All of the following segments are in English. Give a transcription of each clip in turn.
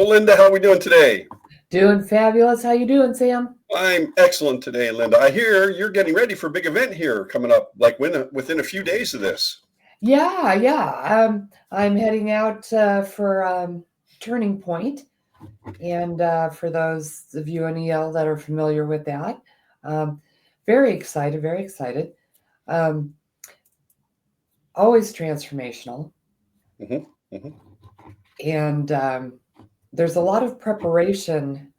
Well, Linda, how are we doing today? Doing fabulous. How you doing, Sam? I'm excellent today, Linda. I hear you're getting ready for a big event here coming up, like within a few days of this. Yeah. I'm heading out for Turning Point, and for those of you in EL that are familiar with that, um, very excited. Very excited. Um, Always transformational, hmm hmm and there's a lot of preparation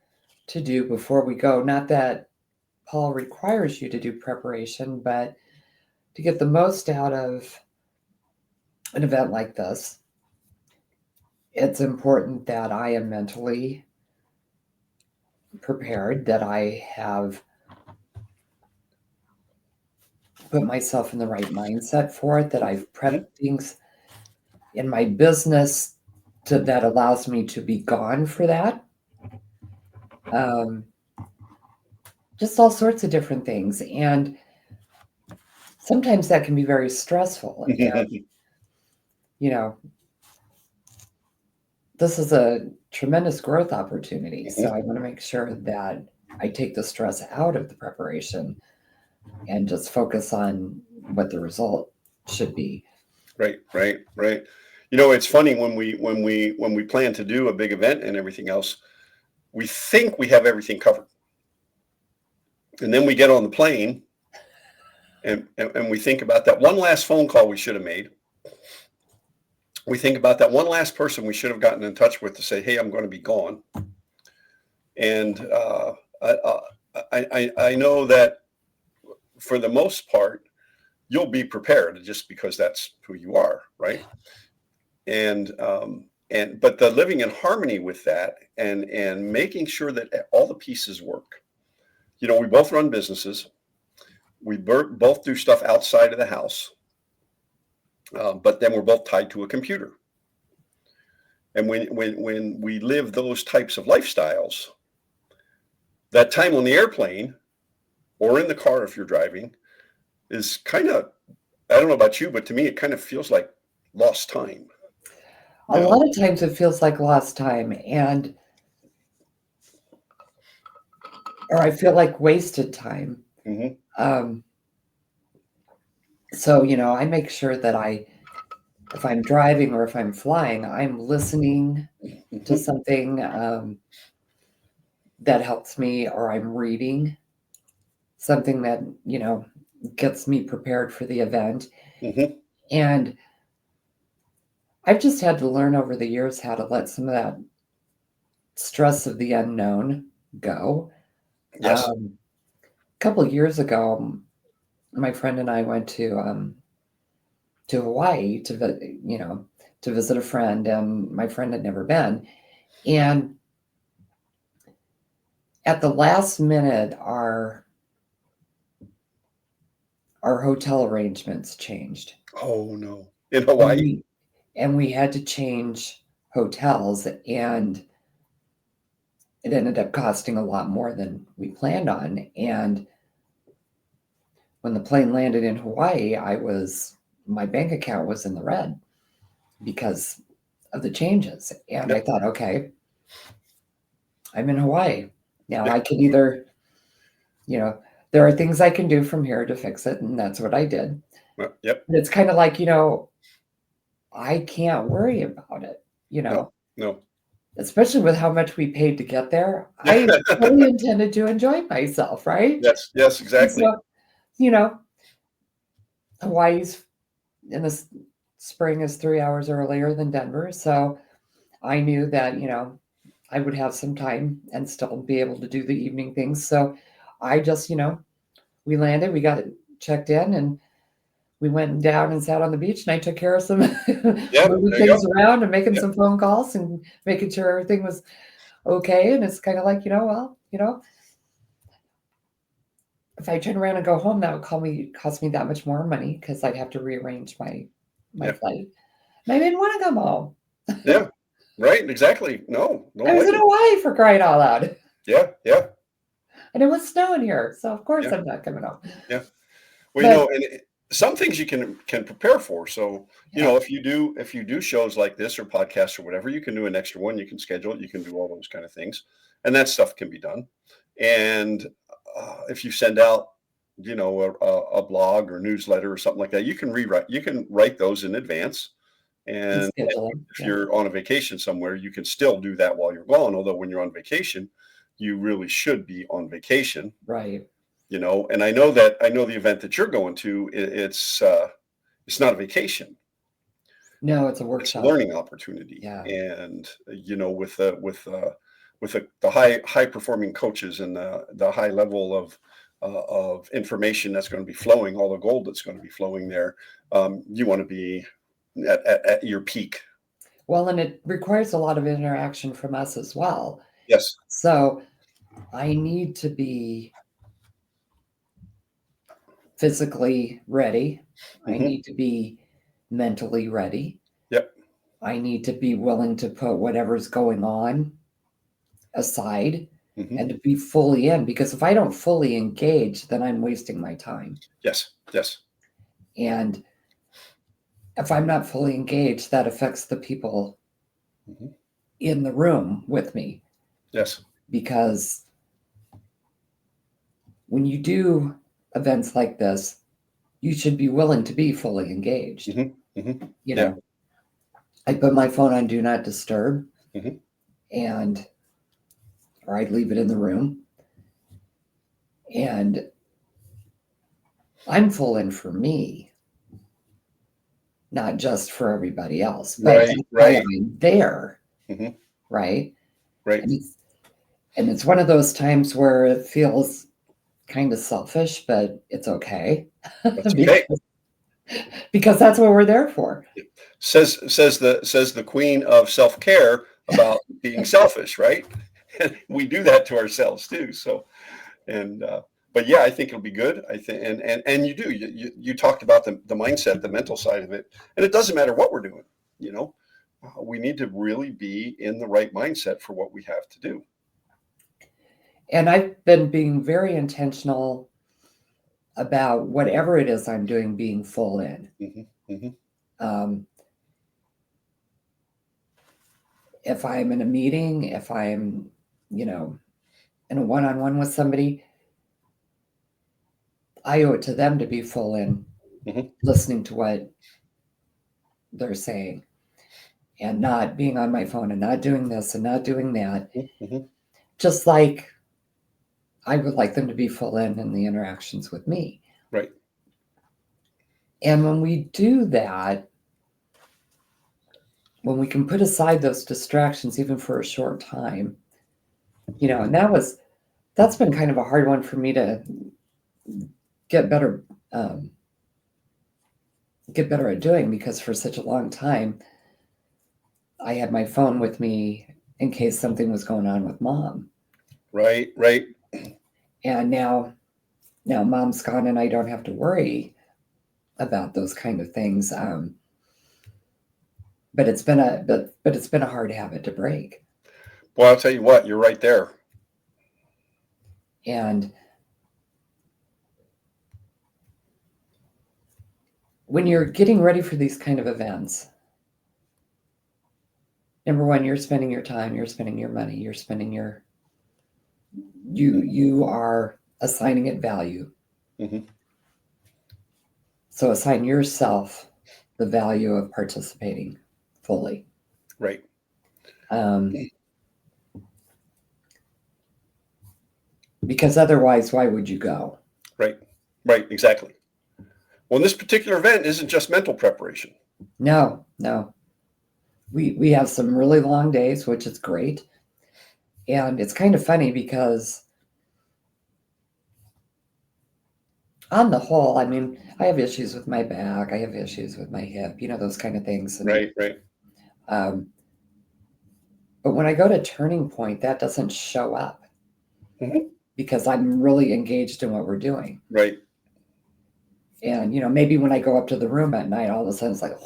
to do before we go. Not that Paul requires you to do preparation, but to get the most out of an event like this, it's important that I am mentally prepared, that I have put myself in the right mindset for it, that I've prepped things in my business that allows me to be gone for that. Um, just all sorts of different things. And sometimes that can be very stressful. And, you know, this is a tremendous growth opportunity. So I want to make sure that I take the stress out of the preparation and just focus on what the result should be. Right. You know, it's funny when we plan to do a big event and everything else, we think we have everything covered, and then we get on the plane and we think about that one last phone call we should have made. We think about that one last person we should have gotten in touch with to say, "Hey, I'm going to be gone." And I know that for the most part, you'll be prepared just because that's who you are, right? And but the living in harmony with that and making sure that all the pieces work. You know, we both run businesses. We both do stuff outside of the house, but then we're both tied to a computer. And when we live those types of lifestyles, that time on the airplane or in the car if you're driving is kind of, I don't know about you, but to me it kind of feels like lost time. A lot of times it feels like lost time, or I feel like wasted time. Mm-hmm. So, I make sure that if I'm driving or if I'm flying, I'm listening to something that helps me, or I'm reading something that, gets me prepared for the event. Mm-hmm. And I've just had to learn over the years how to let some of that stress of the unknown go. Yes. A couple of years ago, my friend and I went to Hawaii to visit a friend, and my friend had never been. And at the last minute, our hotel arrangements changed. Oh no. In And Hawaii? we had to change hotels, and it ended up costing a lot more than we planned on. And when the plane landed in Hawaii, my bank account was in the red because of the changes. And I thought, okay, I'm in Hawaii. Now I can either, there are things I can do from here to fix it, and that's what I did. Yep. But it's kind of like, I can't worry about it, No. especially with how much we paid to get there. I fully intended to enjoy myself, right? Yes, And exactly. so, you know, Hawaii's in the spring is 3 hours earlier than Denver. So I knew that, I would have some time and still be able to do the evening things. So I just, we landed, we got checked in, and we went down and sat on the beach, and I took care of some moving things around and making some phone calls and making sure everything was okay. And it's kind of like, if I turn around and go home, that would cost me that much more money because I'd have to rearrange my flight. And I didn't want to come home. Yeah, right, exactly. No I was in Hawaii, for crying out loud. Yeah. And it was snowing here, so of course I'm not coming home. Yeah. Well, some things you can prepare for. So, Yeah. if you do shows like this or podcasts or whatever, you can do an extra one. You can schedule it. You can do all those kind of things, and that stuff can be done. And if you send out, a blog or newsletter or something like that, you can rewrite. You can write those in advance. And And schedule them. if Yeah. you're on a vacation somewhere, you can still do that while you're gone. Although when you're on vacation, you really should be on vacation. Right. And I know the event that you're going to. It's not a vacation. No, it's a It's a workshop. learning opportunity. Yeah. And with the high performing coaches and the high level of information that's going to be flowing, all the gold that's going to be flowing there, you want to be at your peak. Well, and it requires a lot of interaction from us as well. Yes. So I need to be physically ready. I Hmm. need to be mentally ready. Yep. I need to be willing to put whatever's going on aside Hmm. and to be fully in, because if I don't fully engage, then I'm wasting my time. Yes. Yes. And if I'm not fully engaged, that affects the people Hmm. in the room with me, Yes. because when you do events like this, you should be willing to be fully engaged. Hmm. Hmm. You Yeah. know, I put my phone on do not disturb, Hmm. and or I'd leave it in the room, and I'm full in for me, not just for everybody else, but Right. that's why Right. I'm there, Hmm. right? Right. And it's one of those times where it feels kind of selfish, but it's okay That's okay. because that's what we're there for. Says the queen of self-care about being selfish, right? And we do that to ourselves too. So, and but yeah, I think it'll be good. I think, and you talked about the mindset, the mental side of it, and it doesn't matter what we're doing. You know, we need to really be in the right mindset for what we have to do. And I've been being very intentional about whatever it is I'm doing being full in. Hmm. Hmm. Um, if I'm in a meeting, if I'm, you know, in a one-on-one with somebody, I owe it to them to be full in, Hmm. listening to what they're saying, and not being on my phone and not doing this and not doing that. Hmm. Just like I would like them to be full in the interactions with me. Right. And when we do that, when we can put aside those distractions even for a short time, and that's been kind of a hard one for me to get better um, get better at doing, because for such a long time I had my phone with me in case something was going on with mom. Right. Right. And now mom's gone and I don't have to worry about those kind of things. But it's been a hard habit to break. Well, I'll tell you what, you're right there. And when you're getting ready for these kind of events, number one, you're spending your time, you're spending your money, you are assigning it value. Hmm. So assign yourself the value of participating fully. Right. Um, because otherwise, why would you go? Right. Right. Exactly. Well, this particular event isn't just mental preparation. No. We have some really long days, which is great. And it's kind of funny because on the whole, I mean, I have issues with my back, I have issues with my hip, those kind of things. And Right. Right. um, but when I go to Turning Point, that doesn't show up Hmm. because I'm really engaged in what we're doing. Right. And maybe when I go up to the room at night, all of a sudden it's like,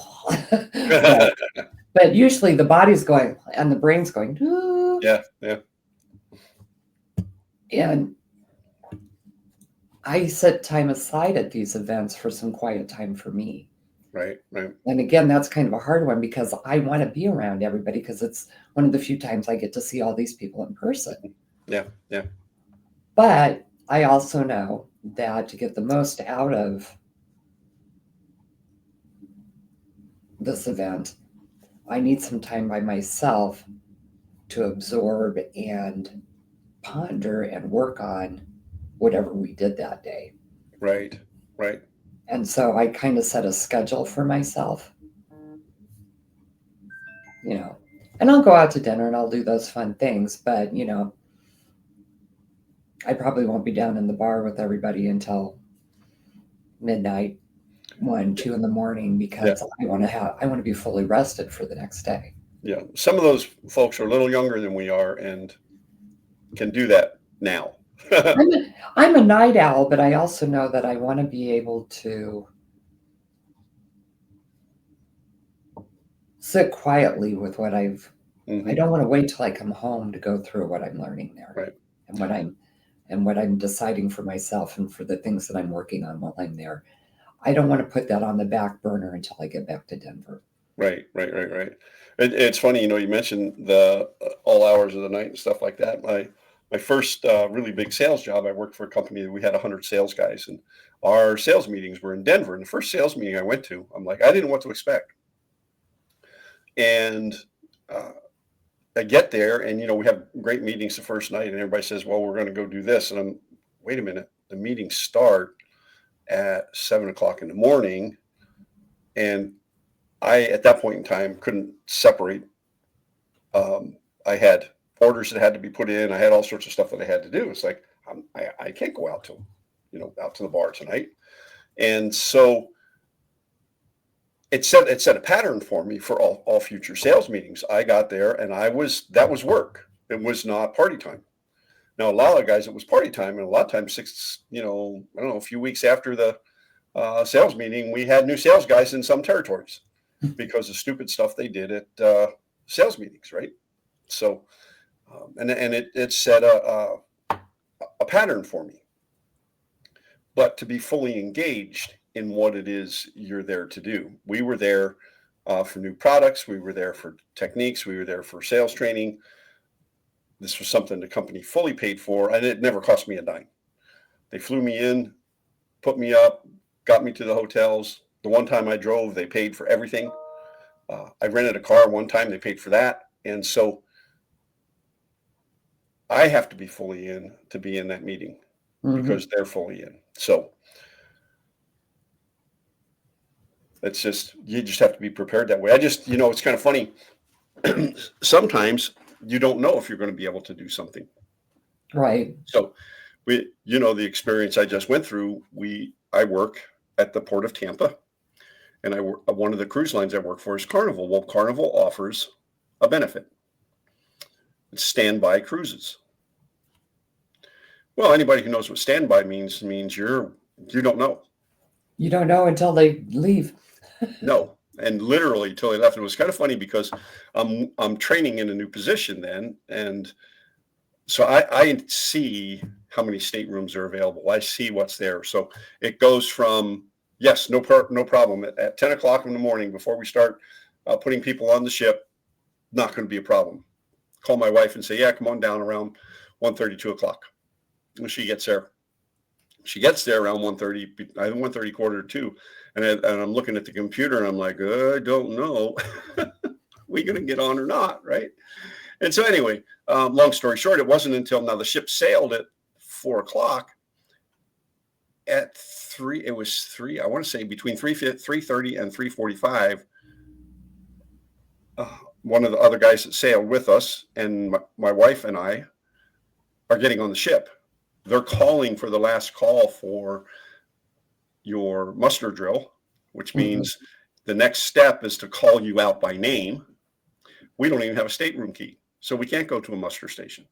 but usually the body's going and the brain's going, Yeah. Yeah. and I set time aside at these events for some quiet time for me. Right. And again, that's kind of a hard one because I want to be around everybody because it's one of the few times I get to see all these people in person. Yeah. But I also know that to get the most out of this event, I need some time by myself to absorb and ponder and work on whatever we did that day. Right. And so I kind of set a schedule for myself, you know, and I'll go out to dinner and I'll do those fun things, but, I probably won't be down in the bar with everybody until midnight, 1, 2 in the morning Yeah. because I want to be fully rested for the next day. Yeah. Some of those folks are a little younger than we are and can do that now. I'm a night owl, but I also know that I want to be able to sit quietly with what I Mhm. don't want to wait till I come home to go through what I'm learning there Right. and what I'm deciding for myself and for the things that I'm working on while I'm there. I don't want to put that on the back burner until I get back to Denver. Right. It's funny, you mentioned the all hours of the night and stuff like that. My first really big sales job, I worked for a company that we had 100 sales guys, and our sales meetings were in Denver. And the first sales meeting I went to, I'm like, I didn't know what to expect. And uh, I get there, and we have great meetings the first night, and everybody says, "Well, we're going to go do this," and I'm, wait a minute, the meetings start at 7 o'clock in the morning, and I, at that point in time, couldn't separate. I had orders that had to be put in. I had all sorts of stuff that I had to do. It's like I can't go out to the bar tonight, and so it set a pattern for me for all future sales meetings. I got there, and that was work. It was not party time. Now, a lot of guys, it was party time, and a lot of times, I don't know, a few weeks after the sales meeting, we had new sales guys in some territories because of stupid stuff they did at sales meetings, right? So, and it set a pattern for me. But to be fully engaged in what it is you're there to do, we were there for new products, we were there for techniques, we were there for sales training. This was something the company fully paid for, and it never cost me a dime. They flew me in, put me up, got me to the hotels. The one time I drove, they paid for everything. I rented a car one time, they paid for that. And so I have to be fully in to be in that meeting because they're fully in. So you just have to be prepared that way. It's kind of funny. Sometimes you don't know if you're going to be able to do something. Right. So the experience I just went through, I work at the Port of Tampa, and one of the cruise lines I work for is Carnival. Well, Carnival offers a benefit. It's standby cruises. Well, anybody who knows what standby means you don't know. You don't know until they leave. No, and literally till they left. It was kind of funny because I'm training in a new position then, and so I see how many staterooms are available. I see what's there. So it goes from yes, no problem at 10 o'clock in the morning before we start putting people on the ship. Not going to be a problem. Call my wife and say, yeah, come on down around 1:30, 2 o'clock. When she gets there. She gets there around 1:30, 1:30, quarter to 2. And I'm looking at the computer and I'm like, I don't know. We going to get on or not, right? And so anyway, long story short, it wasn't until now the ship sailed at 4 o'clock. At 3, it was 3, I want to say between 3:30 and 3:45. One of the other guys that sailed with us and my wife and I are getting on the ship. They're calling for the last call for your muster drill, which means the next step is to call you out by name. We don't even have a stateroom key, so we can't go to a muster station.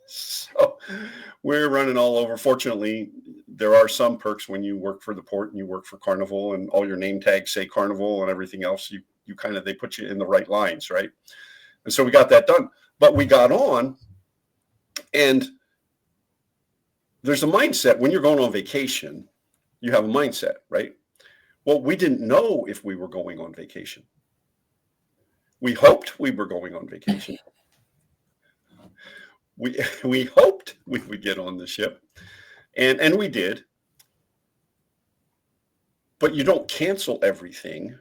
So we're running all over. Fortunately, there are some perks when you work for the port and you work for Carnival and all your name tags say Carnival and everything else. They put you in the right lines, right? And so we got that done. But we got on, and there's a mindset when you're going on vacation, you have a mindset, right? Well, we didn't know if we were going on vacation. We hoped we were going on vacation. We hoped we would get on the ship, and we did. But you don't cancel everything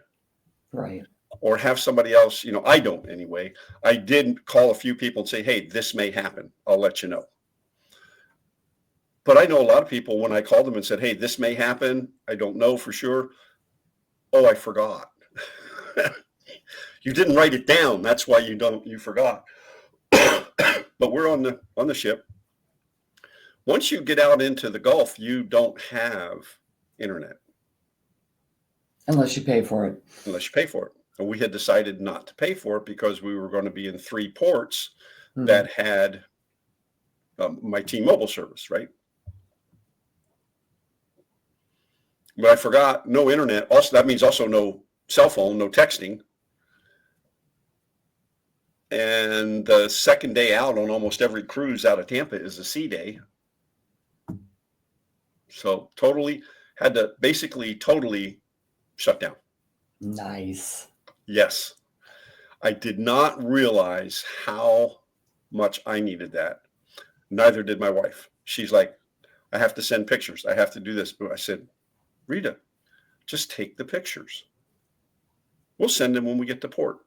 Right. or have somebody else, I don't anyway. I did call a few people and say, hey, this may happen. I'll let you know. But I know a lot of people, when I called them and said, hey, this may happen, I don't know for sure. Oh, I forgot. You didn't write it down. That's why you forgot. But we're on the ship. Once you get out into the Gulf, you don't have internet. Unless you pay for it. Unless you pay for it. And we had decided not to pay for it because we were going to be in 3 ports that had my T-Mobile service, right? But I forgot, no internet. Also, that means also no cell phone, no texting. And the second day out on almost every cruise out of Tampa is a sea day. So had to basically totally shut down. Nice. Yes. I did not realize how much I needed that. Neither did my wife. She's like, I have to send pictures. I have to do this. But I said, Rita, just take the pictures. We'll send them when we get to port.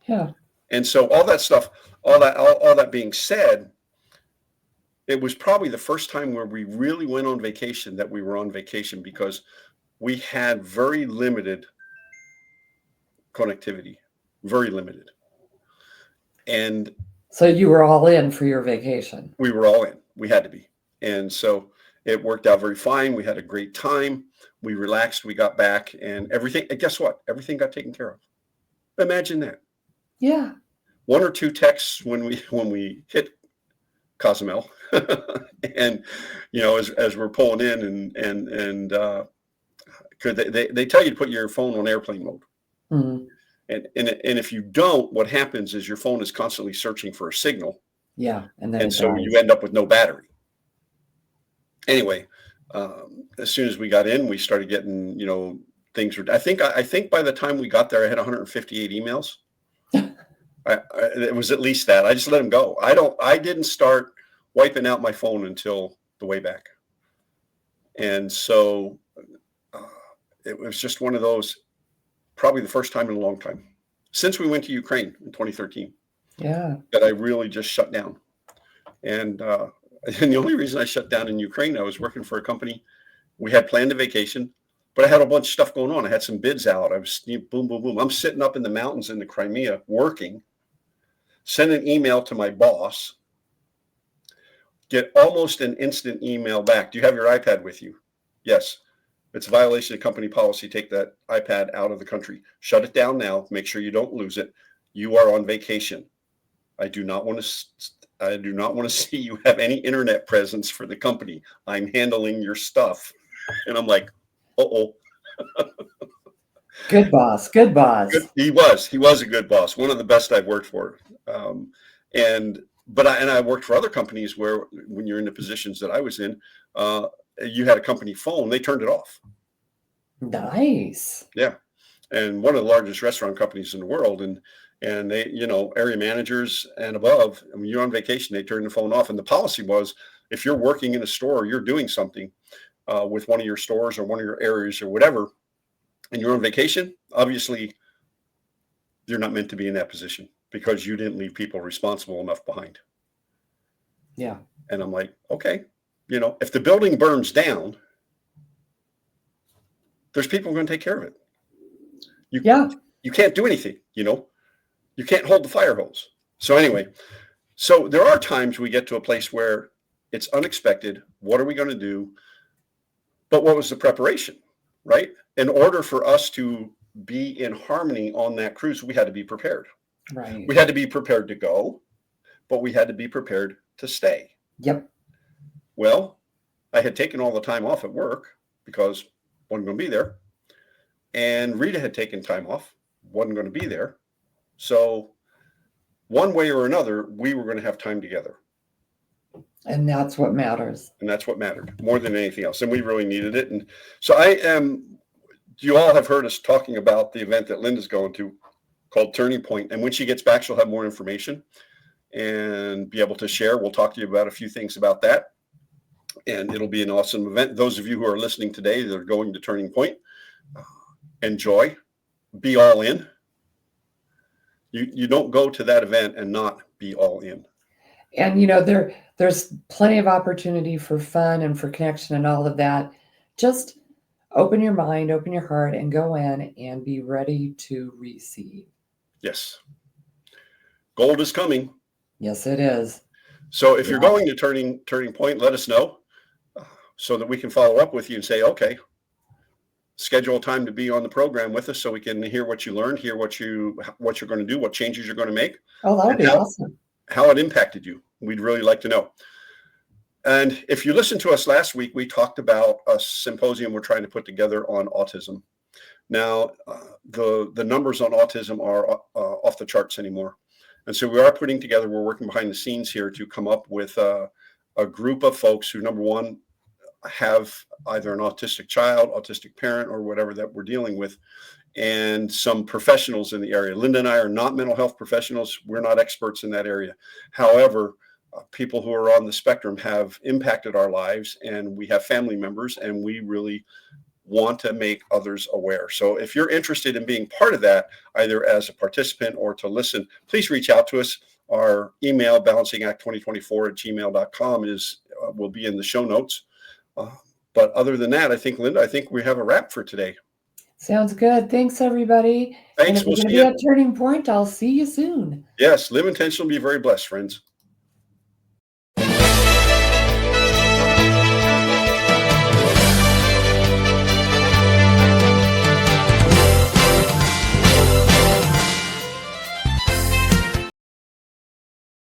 Yeah. And so all that stuff, all that being said, it was probably the first time where we really went on vacation that we were on vacation because we had very limited connectivity, very limited. And so you were all in for your vacation. We were all in. We had to be. And so it worked out very fine. We had a great time. We relaxed. We got back and everything. And guess what? Everything got taken care of. Imagine that. Yeah. 1 or 2 texts when we hit Cozumel, and as we're pulling in and could they tell you to put your phone on airplane mode. Mm-hmm. And if you don't, what happens is your phone is constantly searching for a signal. Yeah, and so you end up with no battery. Anyway, as soon as we got in, we started getting things. I think by the time we got there, I had 158 emails. It was at least that. I just let them go. I didn't start wiping out my phone until the way back. And so it was just one of those, probably the first time in a long time since we went to Ukraine in 2013. Yeah. That I really just shut down. And the only reason I shut down in Ukraine, I was working for a company. We had planned a vacation, but I had a bunch of stuff going on. I had some bids out. I was boom, boom, boom. I'm sitting up in the mountains in the Crimea working, send an email to my boss, get almost an instant email back. Do you have your iPad with you? Yes. It's a violation of company policy. Take that iPad out of the country. Shut it down now. Make sure you don't lose it. You are on vacation. I do not want to see you have any internet presence for the company. I'm handling your stuff. And I'm like, uh-oh. Good boss. Good boss. He was a good boss. One of the best I've worked for. But I worked for other companies where when you're in the positions that I was in, you had a company phone, they turned it off. Nice. Yeah. And one of the largest restaurant companies in the world. And they, area managers and above, when you're on vacation, they turn the phone off. And the policy was, if you're working in a store or you're doing something with one of your stores or one of your areas or whatever, and you're on vacation, obviously you're not meant to be in that position because you didn't leave people responsible enough behind. Yeah. And I'm like, okay, if the building burns down, there's people going to take care of it. You can't do anything, you can't hold the fire hose. So anyway, so there are times we get to a place where it's unexpected. What are we going to do? But what was the preparation, right? In order for us to be in harmony on that cruise, we had to be prepared. Right. We had to be prepared to go, but we had to be prepared to stay. Yep. Well, I had taken all the time off at work because I wasn't going to be there. And Rita had taken time off, wasn't going to be there. So one way or another, we were going to have time together. And that's what matters. And that's what mattered more than anything else. And we really needed it. And so you all have heard us talking about the event that Linda's going to called Turning Point. And when she gets back, she'll have more information and be able to share. We'll talk to you about a few things about that. And it'll be an awesome event. Those of you who are listening today that are going to Turning Point, enjoy, be all in. You don't go to that event and not be all in. And there's plenty of opportunity for fun and for connection and all of that. Just open your mind, open your heart, and go in and be ready to receive. Yes. Gold is coming. Yes, it is. So if you're going to Turning Point, let us know so that we can follow up with you and say, okay, schedule a time to be on the program with us so we can hear what you learned, hear what you're going to do, what changes you're going to make. Oh, that would be awesome. How it impacted you. We'd really like to know. And if you listened to us last week, we talked about a symposium we're trying to put together on autism. Now, the numbers on autism are off the charts anymore. And so we're working behind the scenes here to come up with a group of folks who, number one, have either an autistic child, autistic parent, or whatever that we're dealing with, and some professionals in the area. Linda and I are not mental health professionals. We're not experts in that area. However, people who are on the spectrum have impacted our lives, and we have family members, and we really want to make others aware. So if you're interested in being part of that, either as a participant or to listen, please reach out to us. Our email, balancingact2024@gmail.com, will be in the show notes. But other than that, Linda, I think we have a wrap for today. Sounds good. Thanks, everybody. Thanks. And if we're going to be at Turning Point, I'll see you soon. Yes. Live intentional. Be very blessed, friends.